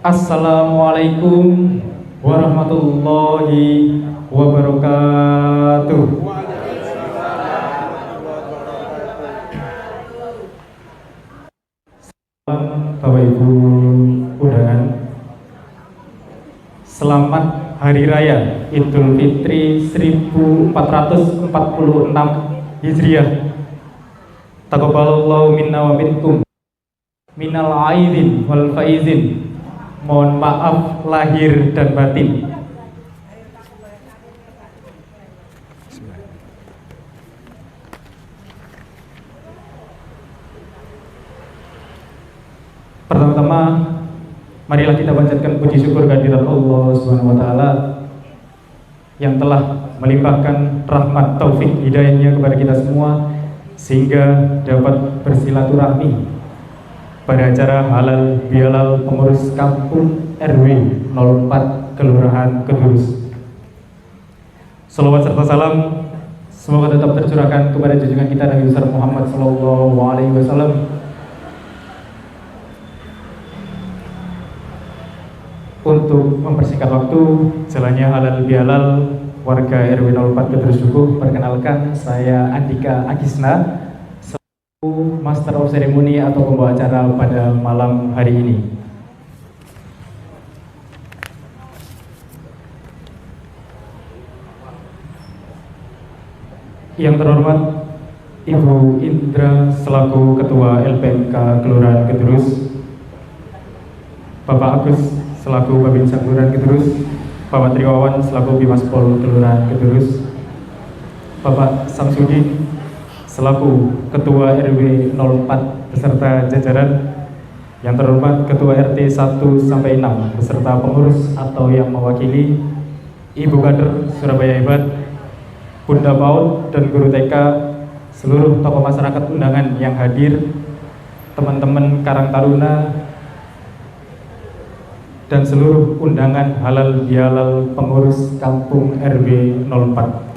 Assalamualaikum warahmatullahi wabarakatuh. Bapak Ibu undangan, selamat Hari Raya Idul Fitri 1446 Hijriah. Taqabbalallahu minna wa minkum minal aidin wal faizin. Mohon maaf lahir dan batin. Pertama-tama, marilah kita panjatkan puji syukur kehadirat Allah Subhanahu wa taala yang telah melimpahkan rahmat taufik hidayahnya kepada kita semua sehingga dapat bersilaturahmi pada acara halal bihalal pengurus kampung RW 04 Kelurahan Kedurus. Salawat serta salam semoga tetap tercurahkan kepada junjungan kita Nabi besar Muhammad sallallahu alaihi wasallam. Untuk mempersingkat waktu, jalannya halal bihalal warga RW 04 Kedurus Dukuh, perkenalkan saya Andika Agisna, Master of Ceremony atau pembawa acara pada malam hari ini. Yang terhormat Ibu Indra selaku Ketua LPMK Kelurahan Kedurus, Bapak Agus selaku Babinsa Kelurahan Kedurus, Bapak Triwawan selaku Bimaspol Kelurahan Kedurus, Bapak Samsudin selaku Ketua RW 04 beserta jajaran, yang terhormat Ketua RT 1 sampai 6 beserta pengurus atau yang mewakili, Ibu Kader Surabaya Hebat, Bunda PAUD dan guru TK, seluruh tokoh masyarakat undangan yang hadir, teman-teman Karang Taruna, dan seluruh undangan halal bihalal pengurus kampung RW 04.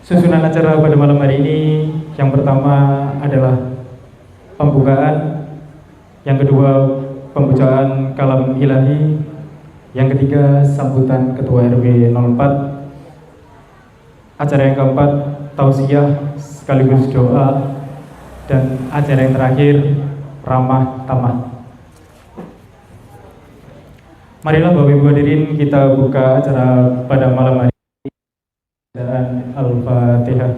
Susunan acara pada malam hari ini, yang pertama adalah pembukaan, yang kedua pembacaan kalam ilahi, yang ketiga sambutan Ketua RW 04, acara yang keempat tausiah sekaligus doa, dan acara yang terakhir ramah tamah. Marilah Bapak Ibu hadirin kita buka acara pada malam hari dan Al-Fatihah.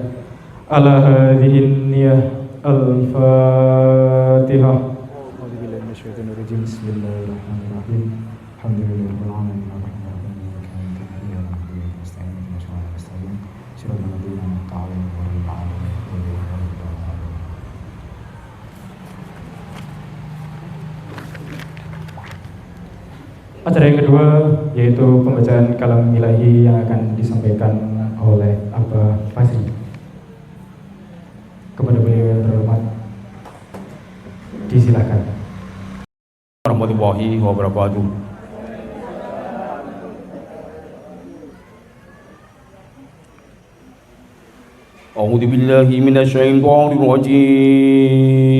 Ala hadhihi niyah Al-Fatihah. A'udzubillahi minasyaitonir rajim. Bismillahirrahmanirrahim. Alhamdulillahirabbil alamin arrahmanirrahim maliki yaumiddin iyyaka na'budu wa iyyaka nasta'in ihdinas siratal mustaqim siratal ladzina an'amta 'alaihim ghairil maghdubi 'alaihim waladdallin. Acara yang kedua yaitu pembacaan kalam ilahi yang akan disampaikan oleh Abah Fasri. Kepada beliau yang terhormat, disilakan. Warahmatullahi wabarakatuh. A'udzu billahi minasyaitonir rajim.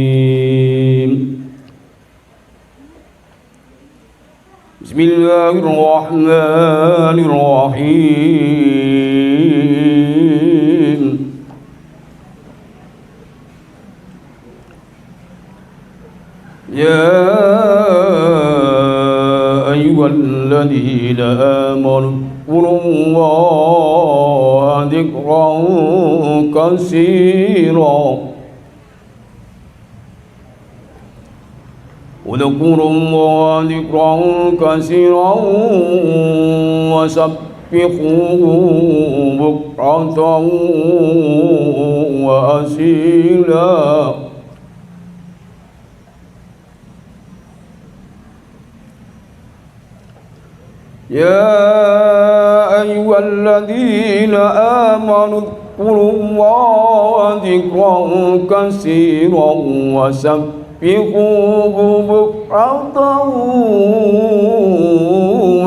Bismillahirrahmanirrahim. Ya ayyuhalladzina amanu Qurullaha dzikran katsiran. واذكروا الله ذكرا كثيرا وسبحوه بكرة وأصيلا. يا أيها الذين آمنوا اذكروا الله ذكرا كثيرا وسبحوه بكرة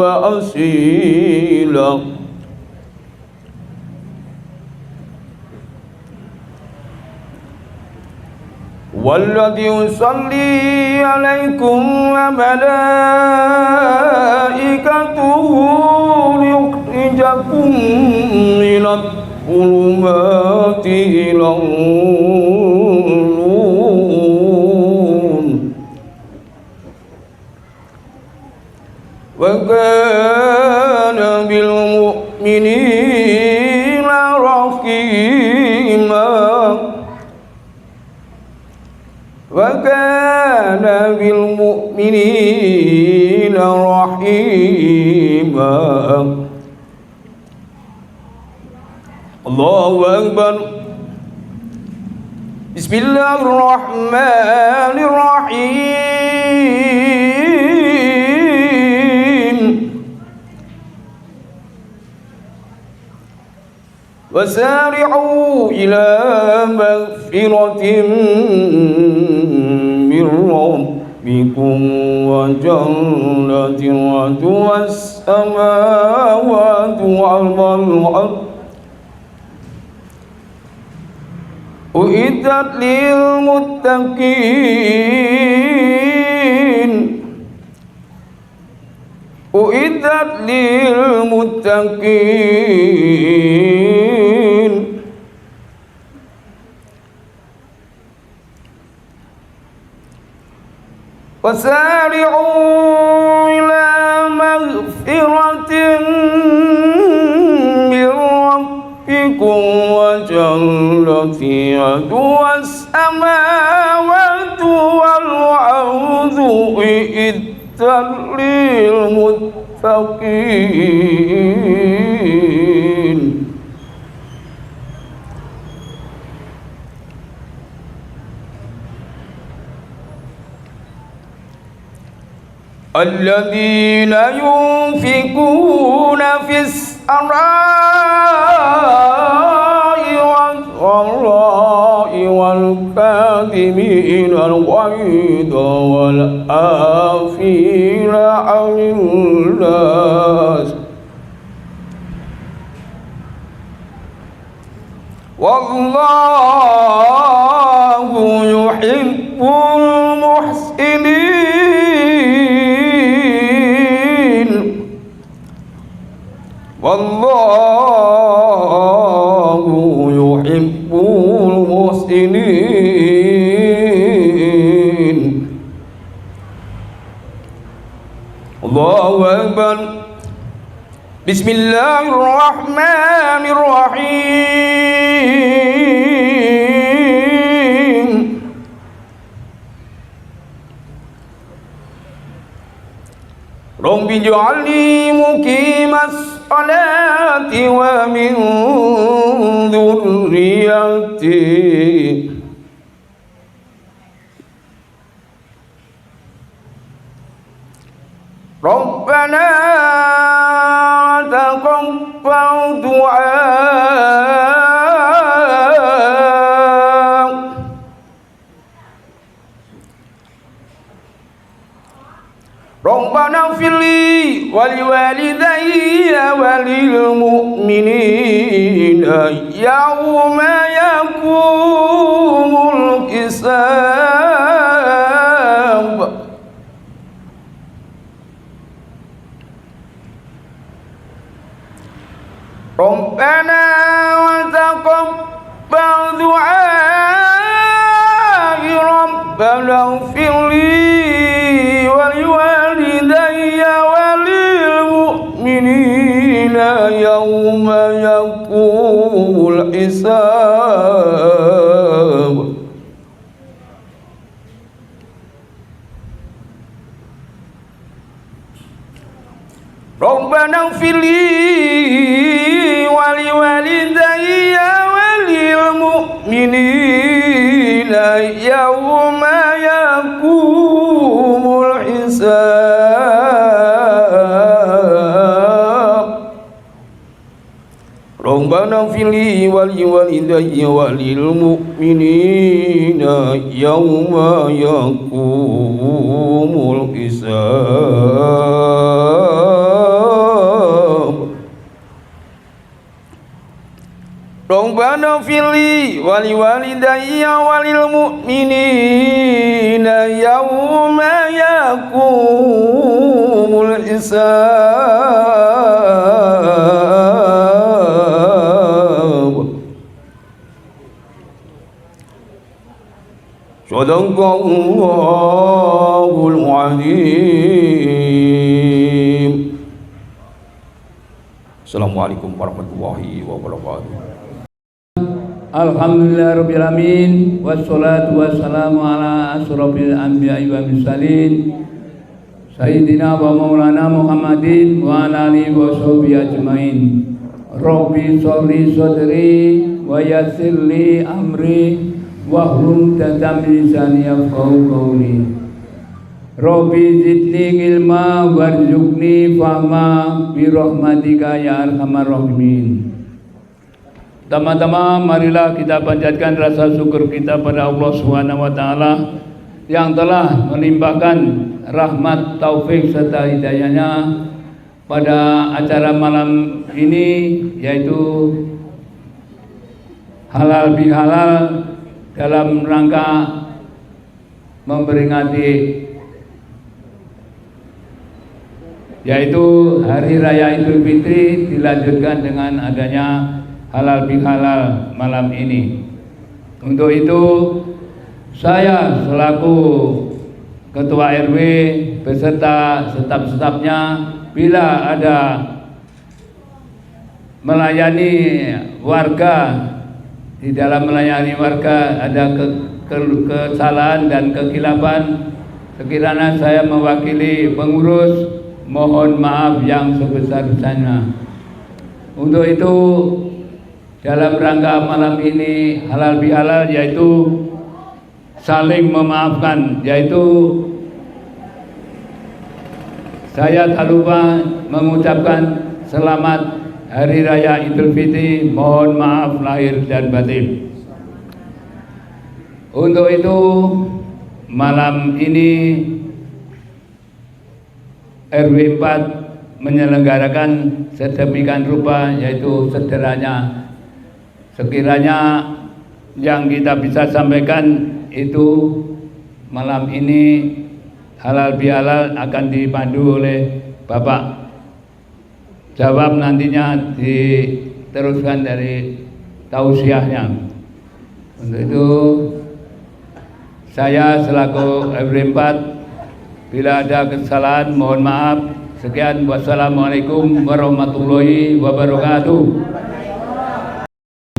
وأصيلا. والذي يصلي عليكم وملائكته ليخرجكم من الظلمات إلى النور وكان بالمؤمنين رحيما وكان بالمؤمنين رحيما. الله أكبر. بسم الله الرحمن الرحيم. وسارعوا إلى مغفرة من ربكم وجنة عرضها السماوات والأرض أعدت للمتقين أعدت للمتقين. وسارعوا إلى مغفرة من ربكم وجنة عرضها السماوات والأرض أعدت للمتقين. الذين ينفقون في السراء والضراء والكاظمين الغيظ والعافين عن الناس والله يحب المحسنين. والله يحب المحسنين. الله أكبر. بسم الله الرحمن الرحيم. رب اجعلني مقيم الصلاة ومن ذريتي ربنا تقبل دعاء ربنا اغفر لي ولوالدي وللمؤمنين يوم يقوم الحساب. ربنا وتقبل دعاء ربنا اغفر لي ولوالدي وللمؤمنين يوم يقوم الحساب. ربنا اغفر لي ولوالدي وللمؤمنين يوم يقوم الحساب. ربنا اغفر لي ولوالدي وللمؤمنين يوم يقوم الحساب. Rabbana fili wali walidayya walil mu'minina yawma yaqumul hisab. Sadaqallahul azim. Assalamualaikum warahmatullahi wabarakatuh. Alhamdulillahirabbil alamin wassalatu wassalamu ala asyrofil anbiya'i wal mursalin sayyidina wa maulana Muhammadin wa ala alihi wa sahbihi ajmain. Rabbi sholli sadri wa yassirli amri wahlul 'uqdatam min lisani yafqahu qawli. Rabbi zidni ilma warzuqni fahma bi rahmatika ya arhamar rahimin. Tama-tama marilah kita panjatkan rasa syukur kita pada Allah Subhanahu wa taala yang telah melimpahkan rahmat, taufik serta hidayahnya pada acara malam ini, yaitu halal bihalal dalam rangka memperingati yaitu Hari Raya Idul Fitri, dilanjutkan dengan adanya halal bihalal malam ini. Untuk itu saya selaku Ketua RW beserta staf-stafnya, bila ada melayani warga, di dalam melayani warga ada kesalahan dan kekhilafan, sekiranya saya mewakili pengurus, mohon maaf yang sebesar-besarnya. Untuk itu dalam rangka malam ini halal bihalal, yaitu saling memaafkan, yaitu saya tak lupa mengucapkan selamat Hari Raya Idul Fitri, mohon maaf lahir dan batin. Untuk itu malam ini RW 4 menyelenggarakan sedemikian rupa, yaitu sederhananya. Sekiranya yang kita bisa sampaikan itu malam ini halal bihalal akan dipandu oleh Bapak. Jawab nantinya diteruskan dari tausiahnya. Untuk itu saya selaku RW 4, bila ada kesalahan mohon maaf. Sekian, wassalamualaikum warahmatullahi wabarakatuh.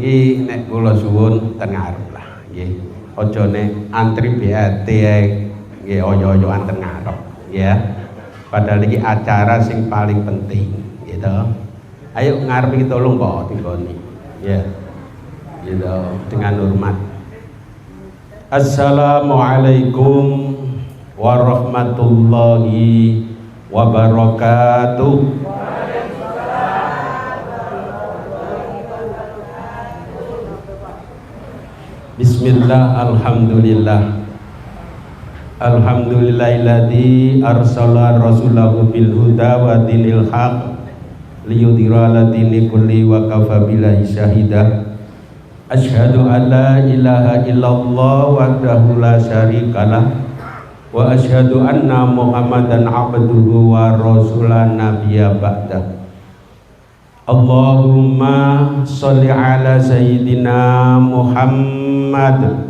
Iki nek kula suwun ten ngarep lah nggih. Aja nek antri BAT nggih oyo-oyoan ten ngarep ya. Padahal iki acara sing paling penting gitu. Ayo ngarep iki tolong kok tinggoni ya. Gitu dengan hormat. Assalamualaikum warahmatullahi wabarakatuh. Bismillah, alhamdulillah. Alhamdulillahilladzi arsala rasulahu bil huda wa dinil haq liyudhira ala dini kulli wa kafa billahi syahida. Asyhadu an la ilaha illallah wahdahu la syarikalah wa asyhadu anna Muhammadan abduhu wa rasulan nabiyya ba'da. Allahumma sholli ala sayyidina Muhammad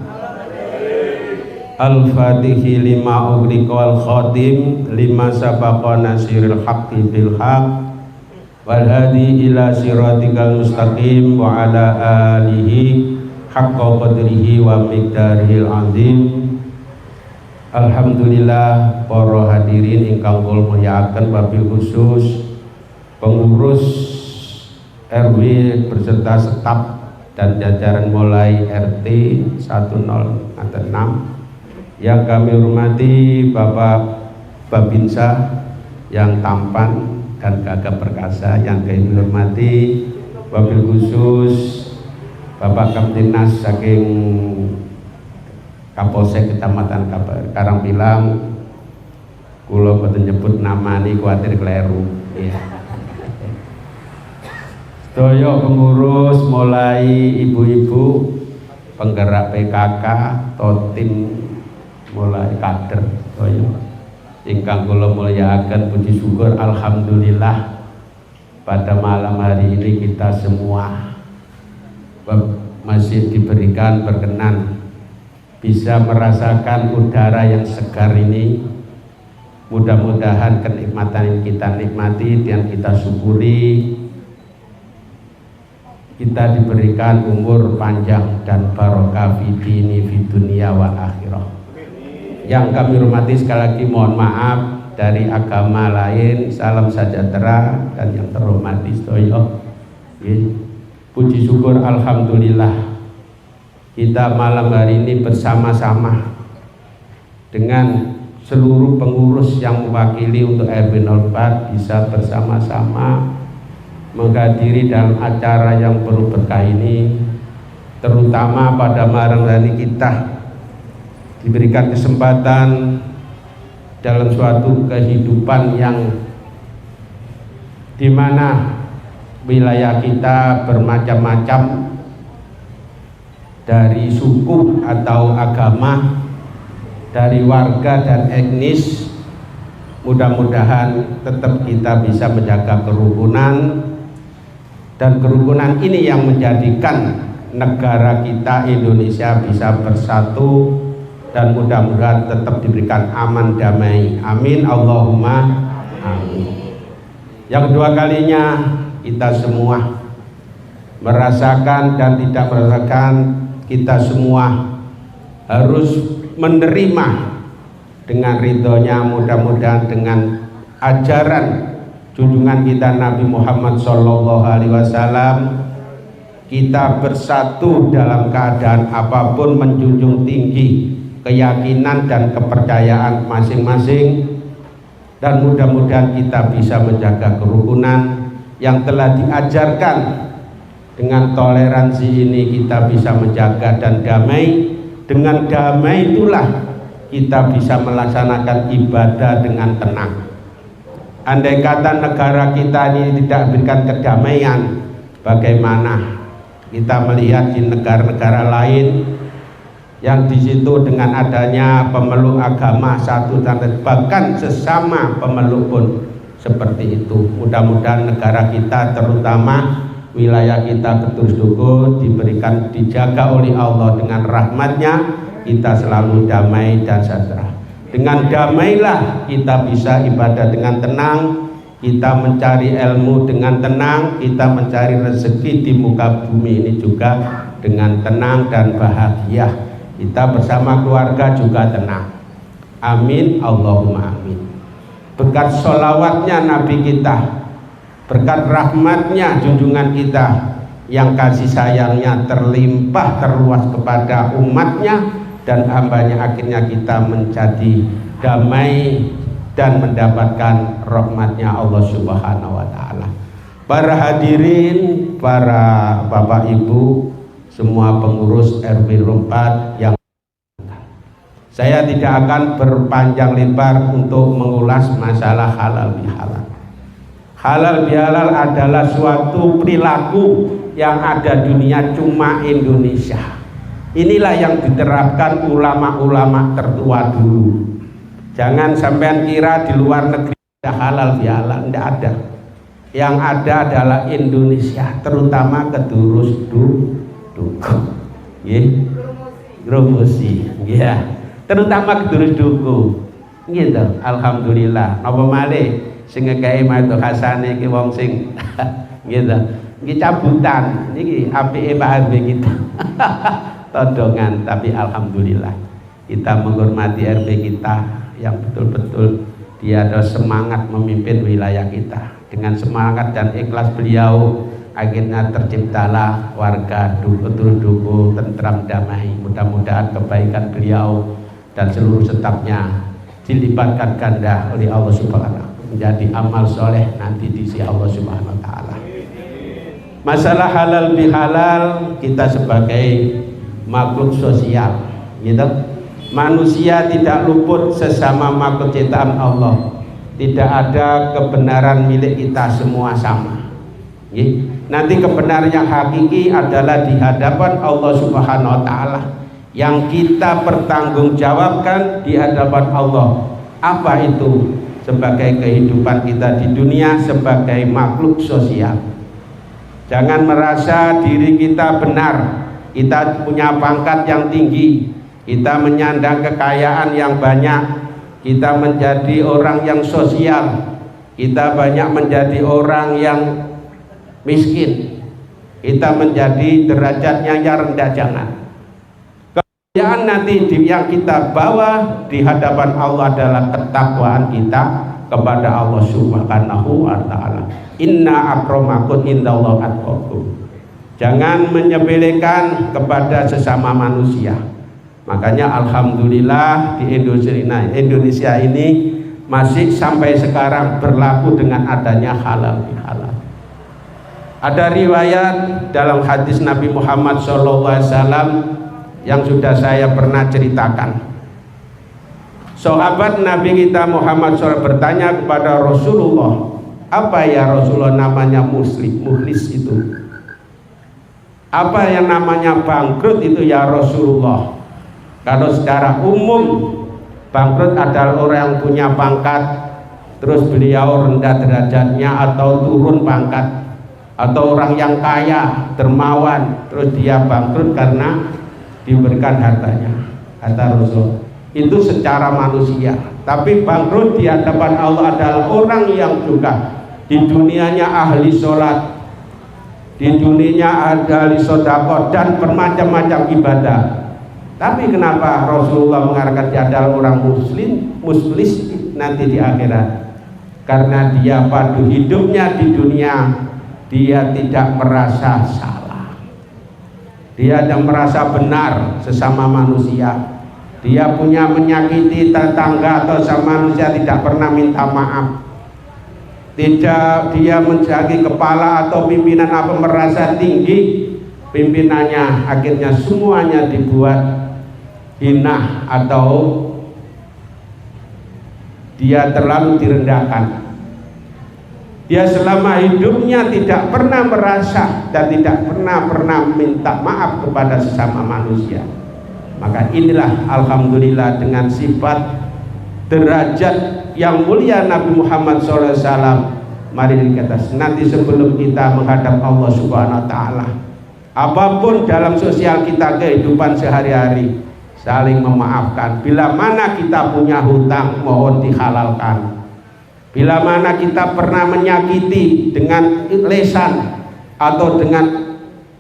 al-fatihi lima ughliqa wal khatim lima sabaqa nasiril haqqi bil haqq wal hadi ila siratikal mustaqim wa ala alihi haqqa qadrihi wa miqdarihil azim. Alhamdulillah, para hadirin ingkang kula mulyakaken, wabil khusus pengurus RW berserta staf dan jajaran mulai RT 10 yang kami hormati Bapak Babinsa yang tampan dan gagah perkasa, yang kami hormati wabil khusus Bapak Kamtibnas saking Kapolsek Kecamatan Karangpilang. Kula boten nyebut nama ini kuatir kleru ya. sedaya pengurus mulai ibu-ibu penggerak PKK totim mulai kader sedaya ingkang kula mulyakaken, puji syukur alhamdulillah pada malam hari ini kita semua masih diberikan berkenan bisa merasakan udara yang segar ini. Mudah-mudahan kenikmatan yang kita nikmati dan kita syukuri, kita diberikan umur panjang dan barokah fi dini fi dunia wa akhirah. Yang kami hormati sekali lagi mohon maaf dari agama lain, salam sejahtera dan yang terhormati sedaya. Puji syukur alhamdulillah kita malam hari ini bersama-sama dengan seluruh pengurus yang mewakili untuk RW 04 bisa bersama-sama menghadiri dalam acara yang penuh berkah ini, terutama pada malam hari kita diberikan kesempatan dalam suatu kehidupan yang dimana wilayah kita bermacam-macam dari suku atau agama, dari warga dan etnis. Mudah-mudahan tetap kita bisa menjaga kerukunan, dan kerukunan ini yang menjadikan negara kita Indonesia bisa bersatu dan mudah-mudahan tetap diberikan aman damai. Amin Allahumma amin. Yang kedua kalinya kita semua merasakan dan tidak merasakan, kita semua harus menerima dengan ridhonya, mudah-mudahan dengan ajaran junjungan kita Nabi Muhammad SAW, kita bersatu dalam keadaan apapun, menjunjung tinggi keyakinan dan kepercayaan masing-masing, dan mudah-mudahan kita bisa menjaga kerukunan yang telah diajarkan. Dengan toleransi ini kita bisa menjaga dan damai. Dengan damai itulah kita bisa melaksanakan ibadah dengan tenang. Andai kata negara kita ini tidak berikan kedamaian, bagaimana kita melihat di negara-negara lain yang di situ dengan adanya pemeluk agama satu dan bahkan sesama pemeluk pun seperti itu. Mudah-mudahan negara kita, terutama wilayah kita Ketus Duku, diberikan, dijaga oleh Allah dengan rahmatnya, kita selalu damai dan sejahtera. Dengan damailah kita bisa ibadah dengan tenang, kita mencari ilmu dengan tenang, kita mencari rezeki di muka bumi ini juga dengan tenang dan bahagia. Kita bersama keluarga juga tenang. Amin Allahumma amin. Berkat sholawatnya Nabi kita, berkat rahmatnya junjungan kita yang kasih sayangnya terlimpah terluas kepada umatnya dan hambanya, akhirnya kita menjadi damai dan mendapatkan rahmatnya Allah Subhanahu wa Ta'ala. Para hadirin, para bapak ibu, semua pengurus RW 04 yang saya tidak akan berpanjang lebar untuk mengulas masalah halal bihalal. Halal bihalal adalah suatu perilaku yang ada dunia, cuma Indonesia. Inilah yang diterapkan ulama-ulama tertua dulu. Jangan sampean kira di luar negeri ada halal bihalal, tidak ada. Yang ada adalah Indonesia, terutama Kedurus Duku. Gromosi, ya. Terutama Kedurus Duku. Gitu. Alhamdulillah. Apa malih sing ngekei matu hasane iki wong sing gitu. Iki cabutan, niki apike Pak RW kita. Todongan, tapi alhamdulillah kita menghormati RW kita yang betul-betul dia ada semangat memimpin wilayah kita. Dengan semangat dan ikhlas beliau, akhirnya terciptalah warga Duku tentram damai. Mudah-mudahan kebaikan beliau dan seluruh stafnya dilibatkan ganda oleh Allah Subhanahu menjadi amal soleh nanti di sisi Allah Subhanahu wa Ta'ala. Masalah halal bihalal, kita sebagai makhluk sosial, gitu. Manusia tidak luput sesama makhluk ciptaan Allah. Tidak ada kebenaran milik kita semua sama. Nanti kebenaran yang hakiki adalah di hadapan Allah Subhanahu wa taala, yang kita pertanggungjawabkan di hadapan Allah. Apa itu? Sebagai kehidupan kita di dunia sebagai makhluk sosial. Jangan merasa diri kita benar, kita punya pangkat yang tinggi, kita menyandang kekayaan yang banyak, kita menjadi orang yang sosial, kita banyak menjadi orang yang miskin, kita menjadi derajatnya yang rendah. Jangan. Kemuliaan nanti yang kita bawa di hadapan Allah adalah ketakwaan kita kepada Allah Subhanahu wa taala. Inna akramakum indallahi atqakum. Jangan menyepelekan kepada sesama manusia. Makanya alhamdulillah di Indonesia ini masih sampai sekarang berlaku dengan adanya halal bihalal. Ada riwayat dalam hadis Nabi Muhammad SAW yang sudah saya pernah ceritakan. Sahabat Nabi kita Muhammad SAW bertanya kepada Rasulullah, apa ya Rasulullah namanya muhlis itu? Apa yang namanya bangkrut itu ya Rasulullah? Kalau secara umum bangkrut adalah orang yang punya pangkat, terus beliau rendah derajatnya atau turun pangkat, atau orang yang kaya, dermawan, terus dia bangkrut karena diberikan hartanya, kata Rasul. Itu secara manusia. Tapi bangkrut di hadapan Allah adalah orang yang juga di dunianya ahli sholat, di dunianya ahli sedekah dan bermacam-macam ibadah. Tapi kenapa Rasulullah mengatakan dia adalah orang muslis nanti di akhirat? Karena dia pada hidupnya di dunia dia tidak merasa salah, dia tidak merasa benar sesama manusia, dia punya menyakiti tetangga atau sama manusia tidak pernah minta maaf, tidak dia menjadi kepala atau pimpinan apa merasa tinggi pimpinannya, akhirnya semuanya dibuat hina atau dia terlalu direndahkan. Dia selama hidupnya tidak pernah merasa dan tidak pernah minta maaf kepada sesama manusia. Maka inilah alhamdulillah dengan sifat derajat yang mulia Nabi Muhammad SAW. Mari kita nanti sebelum kita menghadap Allah Subhanahu wa taala, apapun dalam sosial kita, kehidupan sehari-hari, saling memaafkan. Bila mana kita punya hutang, mohon dihalalkan. Bila mana kita pernah menyakiti dengan lisan atau dengan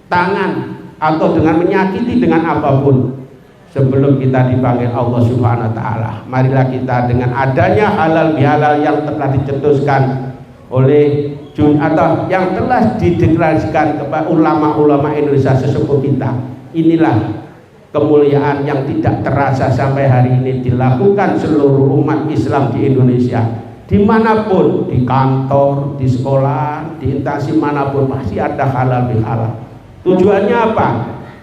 tangan atau dengan menyakiti dengan apapun, sebelum kita dipanggil Allah Subhanahu wa taala, marilah kita dengan adanya halal bihalal yang telah dicetuskan oleh atau yang telah dideklarasikan kepada ulama-ulama Indonesia sesepuh kita, inilah kemuliaan yang tidak terasa sampai hari ini dilakukan seluruh umat Islam di Indonesia. Dimanapun, di kantor, di sekolah, di instansi manapun pasti ada halal bihalal. Tujuannya apa?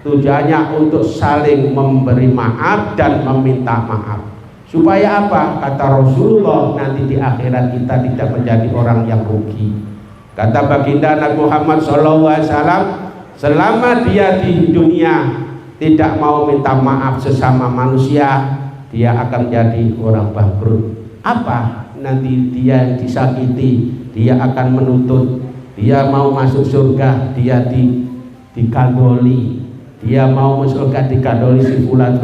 Tujuannya untuk saling memberi maaf dan meminta maaf. Supaya apa? Kata Rasulullah, nanti di akhirat kita tidak menjadi orang yang rugi. Kata baginda Nabi Muhammad SAW, selama dia di dunia tidak mau minta maaf sesama manusia, dia akan menjadi orang bangkrut. Apa? Nanti dia disakiti, dia akan menuntut, dia mau masuk surga, dia dikandoli, dia mau masuk surga dikandoli si fulan,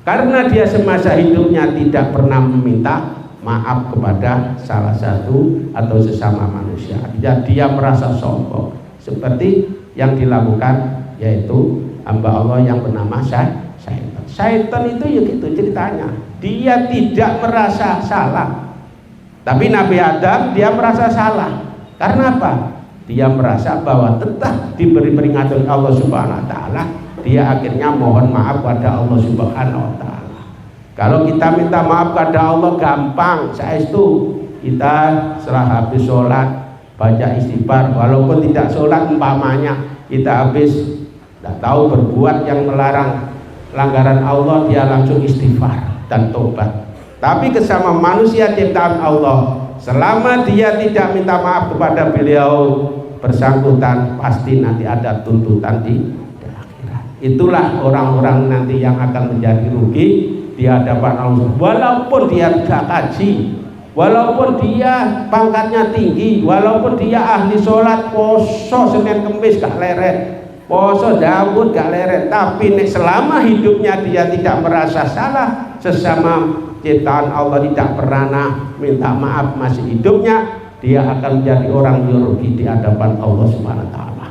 karena dia semasa hidupnya tidak pernah meminta maaf kepada salah satu atau sesama manusia. Dia merasa sombong seperti yang dilakukan yaitu hamba Allah yang bernama Syaitan. Syaitan itu ya gitu ceritanya, dia tidak merasa salah. Tapi Nabi Adam dia merasa salah. Karena apa? Dia merasa bahwa tetap diberi peringatan Allah Subhanahu wa taala, dia akhirnya mohon maaf pada Allah Subhanahu wa taala. Kalau kita minta maaf pada Allah gampang, saestu kita setelah habis sholat baca istighfar, walaupun tidak sholat umpamanya kita habis tidak tahu berbuat yang melarang pelanggaran Allah, dia langsung istighfar dan tobat. Tapi kesama manusia ciptaan Allah, selama dia tidak minta maaf kepada beliau, bersangkutan pasti nanti ada tuntutan di akhirat. Itulah orang-orang nanti yang akan menjadi rugi di hadapan Allah. Walaupun dia tidak kaji, walaupun dia pangkatnya tinggi, walaupun dia ahli sholat, poso Senin Kemis gak leret, poso Daud gak leret, tapi selama hidupnya dia tidak merasa salah sesama ciptaan Allah, tidak pernah minta maaf masih hidupnya, dia akan menjadi orang yang rugi di hadapan Allah Subhanahu wa taala.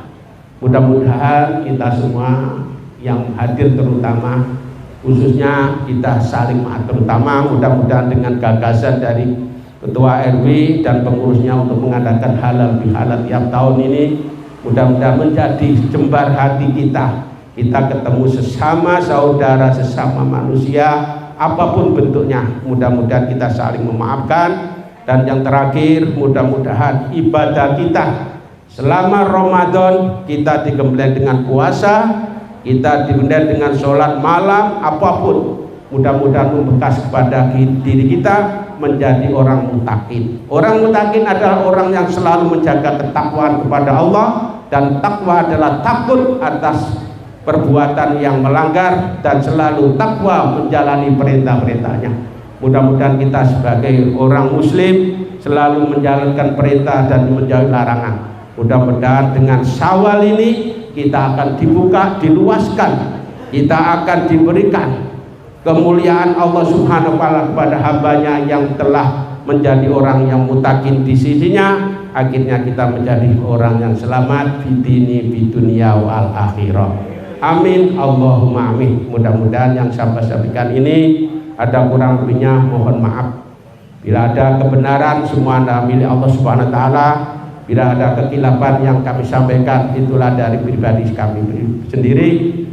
Mudah-mudahan kita semua yang hadir, terutama khususnya kita saling maaf, terutama mudah-mudahan dengan gagasan dari Ketua RW dan pengurusnya untuk mengadakan halal bihalal tiap tahun ini, mudah-mudahan menjadi jembar hati kita. Kita ketemu sesama saudara, sesama manusia, apapun bentuknya, mudah-mudahan kita saling memaafkan. Dan yang terakhir, mudah-mudahan ibadah kita selama Ramadan kita digembleng dengan puasa, kita digembleng dengan sholat malam, apapun, mudah-mudahan membekas kepada diri kita menjadi orang mutakin. Orang mutakin adalah orang yang selalu menjaga ketakwaan kepada Allah, dan takwa adalah takut atas perbuatan yang melanggar dan selalu takwa menjalani perintah-perintahnya. Mudah-mudahan kita sebagai orang muslim selalu menjalankan perintah dan menjauhi larangan. Mudah-mudahan dengan Syawal ini kita akan dibuka, diluaskan, kita akan diberikan kemuliaan Allah Subhanahu wa taala kepada hambanya yang telah menjadi orang yang mutakin di sisinya. Akhirnya kita menjadi orang yang selamat di dini, di dunia wal akhirah. Amin, Allahumma amin. Mudah-mudahan yang saya sampaikan ini ada kurang lebihnya mohon maaf. Bila ada kebenaran, semua adalah milik Allah Subhanahu wa taala. Bila ada kekhilafan yang kami sampaikan, itulah dari pribadi kami sendiri.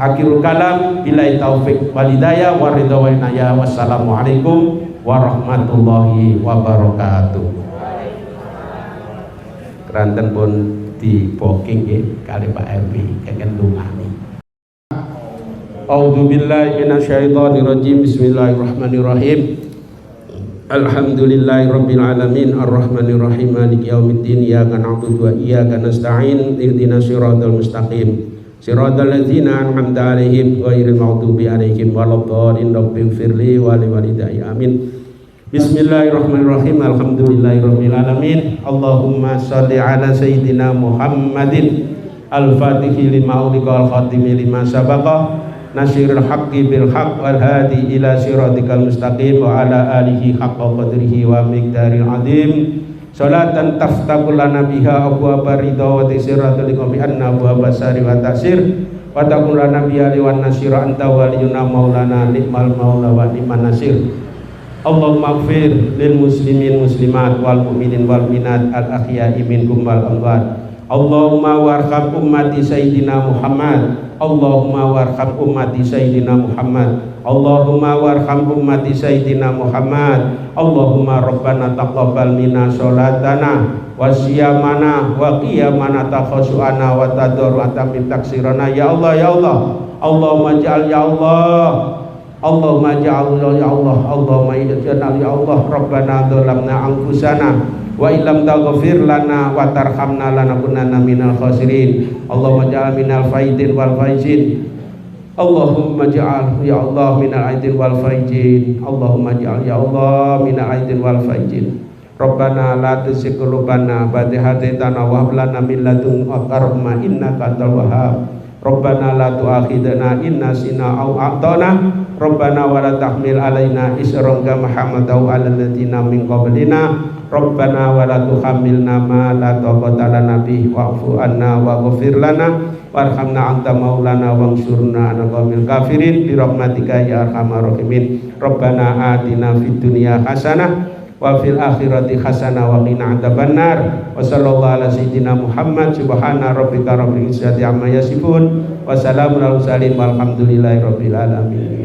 Akhirul kalam, billahi taufik wal hidayah wa ridha wa inayah. Wassalamualaikum warahmatullahi wabarakatuh. Keranten pun di booking kali Pak RW kekendungani. A'udzu billahi minasyaitonir rajim. Bismillahirrahmanirrahim. Alhamdulillahirabbil alamin arrahmanir rahim maliki yaumiddin iyyaka na'budu wa iyyaka nasta'in ihdinas siratal mustaqim siratal ladzina an'amta 'alaihim ghairil maghdubi 'alaihim waladdallin rabbighfirli wa liwalidayya amin. Bismillahirrahmanirrahim. Alhamdulillahirabbil alamin. Allahumma shalli ala sayyidina Muhammadin al-fatihi lima ughliqa wal khatimi lima sabaqa nasirul haqqi bil haqq wal hadi ila siratikal mustaqim wa ala alihi haqqa qadrihi wa miqdaril azim. Salatan taftahu lana biha abwaaba ridha wa tisiratul liqami anna abwaaba sari wa tasir wa taqul lana biha liwan nasira anta waliyuna maulana ni'mal maula wa ni'man nasir. Allahumma ighfir lil muslimin muslimat wal mu'minin wal minat al ahya'i minkum wal amwat. Allahumma warham ummati sayyidina Muhammad. Allahumma warham ummati sayyidina Muhammad. Allahumma warham ummati sayyidina Muhammad. Allahumma rabbana taqabbal minna sholatana wa siyamana wa qiyamana takhasu'ana wa tadarru'ata min taksirana ya Allah ya Allah. Allahumma ja'al ya Allah. Allahumma ja'al ya Allah. Allahumma ij'al ya Allah. Rabbana dzalamna anfusana wa illam taghfir lana wa tarhamna lanakunanna minal khasirin. Allahumma ja'al minal faizin wal faizin. Allahumma ja'al ya Allah minal aidin wal faizin. Allahumma ja'al ya Allah minal aidin wal faizin. Rabbana la tuzigh qulubana ba'da idh hadaytana wa hab lana min ladunka rahmah innaka antal wahhab. Rabbana la tu'akhidna in nasina aw akhtana. Rabbana wa la tahmil alaina isran kama hamaltahu 'alal ladzina min qablina. Rabbana wa la tuhammilna ma la taqata lana bihi wa'fu anna waghfir lana warhamna anta maulana wansurna 'alal qaumil kafirin bi rahmatika ya arhamar rahimin. Rabbana atina fid dunya hasanah wa fil akhirati hasanah wa qina adzabannar. Wa sallallahu ala sayyidina Muhammad subhana rabbika rabbil izzati amma yasifun wa salamun alal mursalin walhamdulillahi rabbil alamin.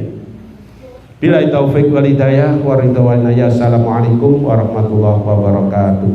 Billahi taufik wal hidayah wa ridha wa inayah. Assalamualaikum warahmatullahi wabarakatuh.